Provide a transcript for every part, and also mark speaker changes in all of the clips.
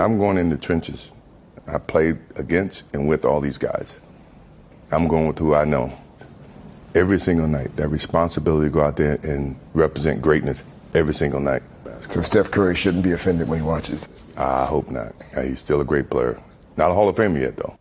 Speaker 1: I'm going in the trenches, I played against and with all these guys. I'm going with who I know. Every single night, that responsibility to go out there and represent greatness every single night.
Speaker 2: So Steph Curry shouldn't be offended when he watches this?
Speaker 1: I hope not. He's still a great player. Not a Hall of Famer yet, though.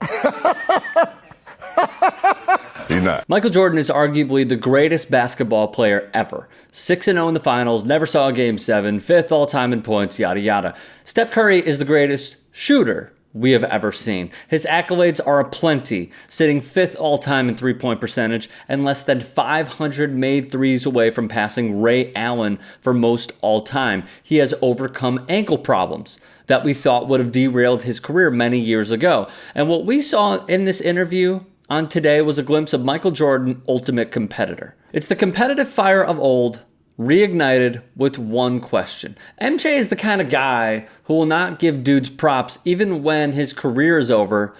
Speaker 1: He's not.
Speaker 3: Michael Jordan is arguably the greatest basketball player ever. 6-0 in the finals, never saw a Game 7, 5th all-time in points, yada yada. Steph Curry is the greatest shooter we have ever seen. His accolades are aplenty, sitting 5th all-time in three-point percentage and less than 500 made threes away from passing Ray Allen for most all-time. He has overcome ankle problems that we thought would have derailed his career many years ago. And what we saw in this interview on Today was a glimpse of Michael Jordan, ultimate competitor. It's the competitive fire of old, reignited with one question. MJ is the kind of guy who will not give dudes props even when his career is over.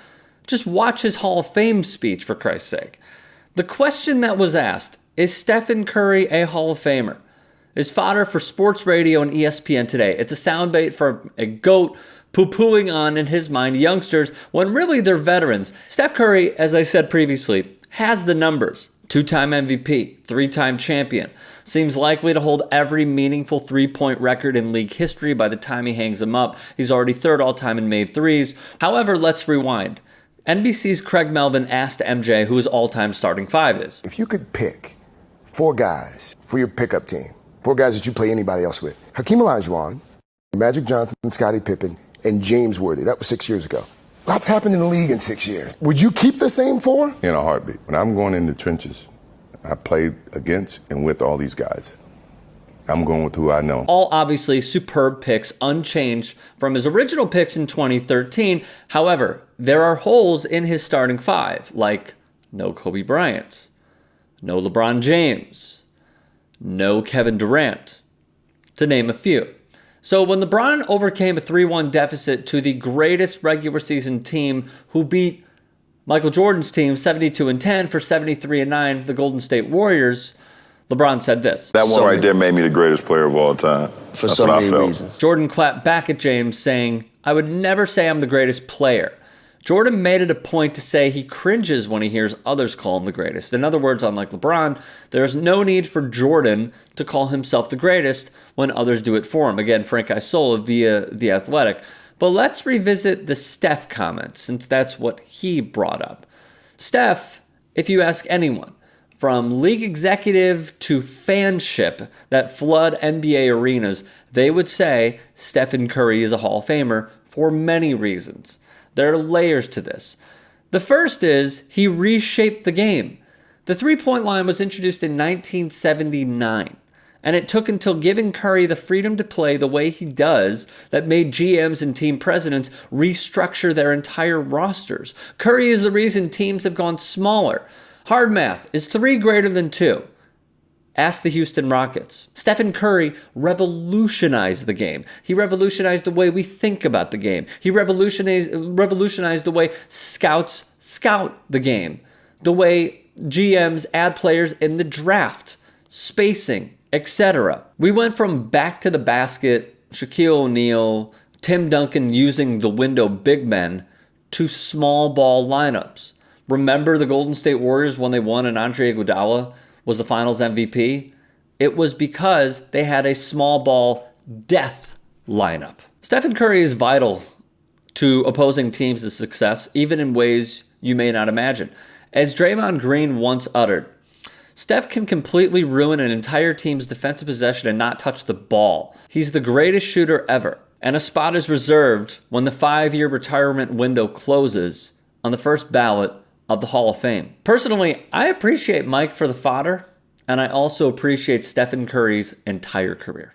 Speaker 3: Just watch his Hall of Fame speech, for Christ's sake. The question that was asked, is Stephen Curry a Hall of Famer? Is fodder for sports radio and ESPN Today. It's a soundbite for a GOAT poo-pooing on, in his mind, youngsters when really they're veterans. Steph Curry, as I said previously, has the numbers. 2-time MVP, 3-time champion. Seems likely to hold every meaningful three-point record in league history by the time he hangs them up. He's already 3rd all-time in made threes. However, let's rewind. NBC's Craig Melvin asked MJ who his all-time starting 5 is.
Speaker 2: If you could pick 4 guys for your pickup team, 4 guys that you play anybody else with, Hakeem Olajuwon, Magic Johnson, Scottie Pippen, and James Worthy. That was 6 years ago. Lots happened in the league in 6 years. Would you keep the same 4?
Speaker 1: In a heartbeat. When I'm going in the trenches, I played against and with all these guys. I'm going with who I know.
Speaker 3: All obviously superb picks, unchanged from his original picks in 2013. However, there are holes in his starting 5, like no Kobe Bryant, no LeBron James, no Kevin Durant, to name a few. So when LeBron overcame a 3-1 deficit to the greatest regular season team who beat Michael Jordan's team 72-10 for 73-9, the Golden State Warriors, LeBron said this.
Speaker 4: That one right there made me the greatest player of all time.
Speaker 5: For so many reasons.
Speaker 3: Jordan clapped back at James saying, "I would never say I'm the greatest player." Jordan made it a point to say he cringes when he hears others call him the greatest. In other words, unlike LeBron, there's no need for Jordan to call himself the greatest when others do it for him. Again, Frank Isola via The Athletic. But let's revisit the Steph comment, since that's what he brought up. Steph, if you ask anyone, from league executive to fanship that flood NBA arenas, they would say Stephen Curry is a Hall of Famer for many reasons. There are layers to this. The first is he reshaped the game. The three-point line was introduced in 1979, and it took until giving Curry the freedom to play the way he does that made GMs and team presidents restructure their entire rosters. Curry is the reason teams have gone smaller. Hard math. Is 3 greater than 2? Ask the Houston Rockets. Stephen Curry revolutionized the game. He revolutionized the way we think about the game. He revolutionized the way scouts scout the game. The way GMs add players in the draft, spacing, etc. We went from back to the basket, Shaquille O'Neal, Tim Duncan using the window big men, to small ball lineups. Remember the Golden State Warriors when they won and Andre Iguodala was the finals MVP? It was because they had a small ball death lineup. Stephen Curry is vital to opposing teams' success, even in ways you may not imagine. As Draymond Green once uttered, Steph can completely ruin an entire team's defensive possession and not touch the ball. He's the greatest shooter ever, and a spot is reserved when the 5-year retirement window closes on the first ballot of the Hall of Fame. Personally, I appreciate Mike for the fodder, and I also appreciate Stephen Curry's entire career.